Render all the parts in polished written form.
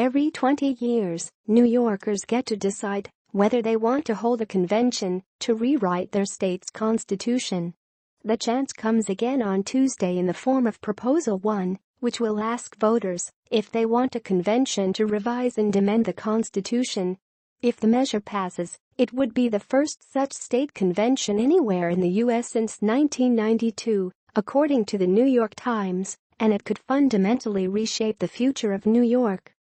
Every 20 years, New Yorkers get to decide whether they want to hold a convention to rewrite their state's constitution. The chance comes again on Tuesday in the form of Proposal 1, which will ask voters if they want a convention to revise and amend the Constitution. If the measure passes, it would be the first such state convention anywhere in the U.S. since 1992, according to the New York Times, and it could fundamentally reshape the future of New York.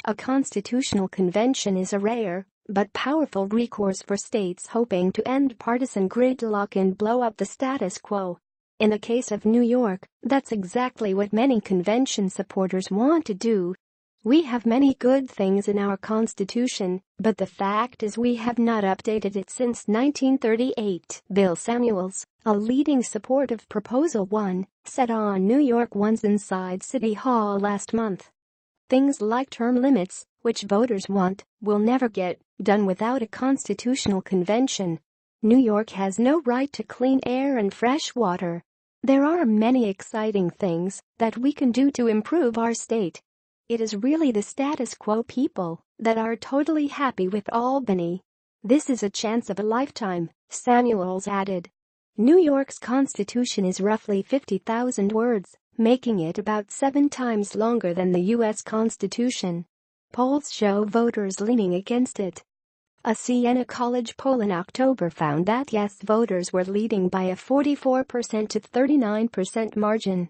A constitutional convention is a rare but powerful recourse for states hoping to end partisan gridlock and blow up the status quo. In the case of New York, that's exactly what many convention supporters want to do. "We have many good things in our Constitution, but the fact is we have not updated it since 1938, Bill Samuels, a leading supporter of Proposal 1, said on New York One's Inside City Hall last month. Things like term limits, which voters want, will never get done without a constitutional convention. New York has no right to clean air and fresh water. There are many exciting things that we can do to improve our state. It is really the status quo people that are totally happy with Albany. This is a chance of a lifetime," Samuels added. New York's constitution is roughly 50,000 words, making it about 7 times longer than the U.S. Constitution. Polls show voters leaning against it. A Siena College poll in October found that yes voters were leading by a 44% to 39% margin.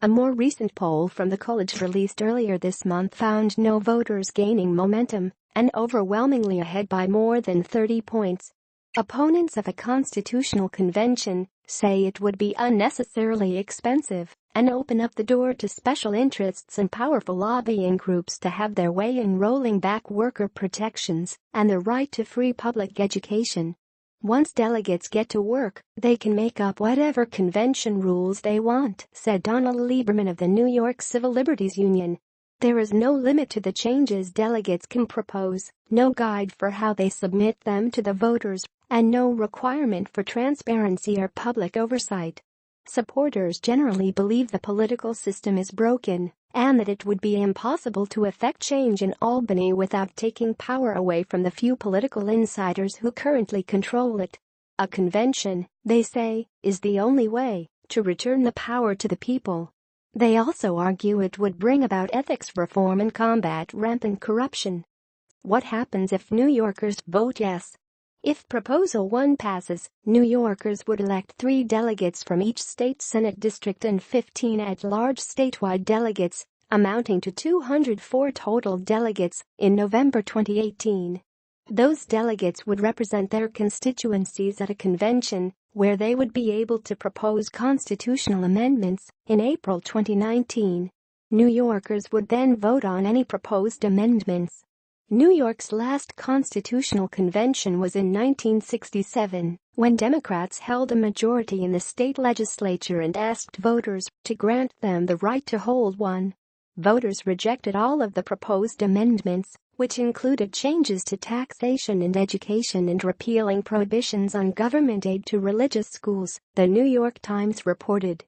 A more recent poll from the college released earlier this month found no voters gaining momentum and overwhelmingly ahead by more than 30 points. Opponents of a constitutional convention say it would be unnecessarily expensive and open up the door to special interests and powerful lobbying groups to have their way in rolling back worker protections and the right to free public education. Once delegates get to work, they can make up whatever convention rules they want, said Donald Lieberman of the New York Civil Liberties Union. There is no limit to the changes delegates can propose, no guide for how they submit them to the voters, and no requirement for transparency or public oversight. Supporters generally believe the political system is broken and that it would be impossible to effect change in Albany without taking power away from the few political insiders who currently control it. A convention, they say, is the only way to return the power to the people. They also argue it would bring about ethics reform and combat rampant corruption. What happens if New Yorkers vote yes? If Proposal 1 passes, New Yorkers would elect 3 delegates from each state Senate district and 15 at-large statewide delegates, amounting to 204 total delegates in November 2018. Those delegates would represent their constituencies at a convention where they would be able to propose constitutional amendments in April 2019. New Yorkers would then vote on any proposed amendments. New York's last constitutional convention was in 1967, when Democrats held a majority in the state legislature and asked voters to grant them the right to hold one. Voters rejected all of the proposed amendments, which included changes to taxation and education and repealing prohibitions on government aid to religious schools, the New York Times reported.